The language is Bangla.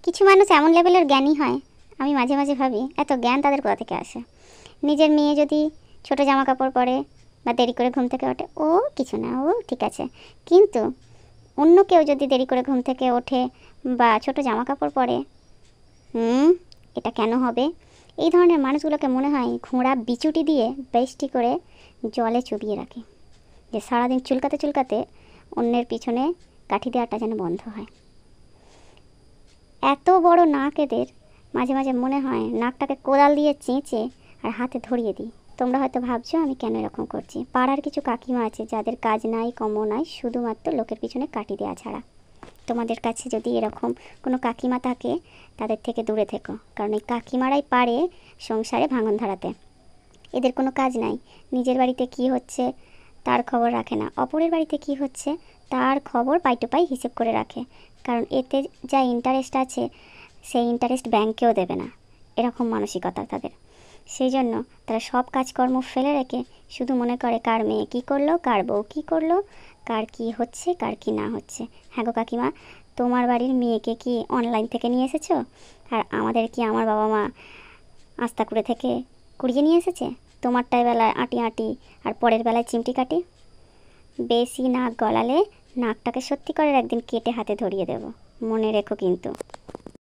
কিছু মানুষ এমন লেভেলের জ্ঞানী হয়, আমি মাঝে মাঝে ভাবি এত জ্ঞান তাদের কোথা থেকে আসে। নিজের মেয়ে যদি ছোট জামা কাপড় পরে বা দেরি করে ঘুম থেকে ওঠে, ও কিছু না, ও ঠিক আছে। কিন্তু অন্য কেউ যদি দেরি করে ঘুম থেকে ওঠে বা ছোট জামা কাপড় পরে, এটা কেন হবে? এই ধরনের মানুষগুলোকে মনে হয় ঘোড়া বিচুটি দিয়ে বেষ্টি করে জলে চুবিয়ে রাখে, যে সারাদিন চুলকাতে চুলকাতে অন্যের পিছনে কাঠি দেওয়াটা যেন বন্ধ হয়। এত বড় নাক এদের, মাঝে মাঝে মনে হয় নাকটাকে কোদাল দিয়ে চেঁচে আর হাতে ধরিয়ে দিই। তোমরা হয়তো ভাবছো আমি কেন এরকম করছি। পাড়ার কিছু কাকিমা আছে যাদের কাজ নাই কর্ম নাই, শুধুমাত্র লোকের পিছনে কাঠি দেওয়া ছাড়া। তোমাদের কাছে যদি এরকম কোনো কাকিমা থাকে, তাদের থেকে দূরে থেকো, কারণ এই কাকিমারাই পারে সংসারে ভাঙন ধরাতে। এদের কোনো কাজ নাই, নিজের বাড়িতে কি হচ্ছে তার খবর রাখে না, অপরের বাড়িতে কি হচ্ছে তার খবর পাই টু পাই হিসেব করে রাখে, কারণ এতে যা ইন্টারেস্ট আছে সেই ইন্টারেস্ট ব্যাংকেও দেবে না, এরকম মানসিকতা তাদের। সেই জন্য তারা সব কাজকর্ম ফেলে রেখে শুধু মনে করে কার মেয়ে কী করলো, কার বউ কী করলো, কার কী হচ্ছে, কার কী না হচ্ছে। হ্যাঁ গো কাকিমা, তোমার বাড়ির মেয়েকে কি অনলাইন থেকে নিয়ে এসেছো? আর আমাদের কি আমার বাবা মা আস্তাকুড়ে থেকে কুড়িয়ে নিয়ে এসেছে? তোমারটায় বেলায় আঁটি আঁটি আর পরের বেলায় চিমটি কাটি। বেশি নাক গলালে নাকটাকে সত্যি করে একদিন কেটে হাতে ধরিয়ে দেব, মনে রেখো কিন্তু।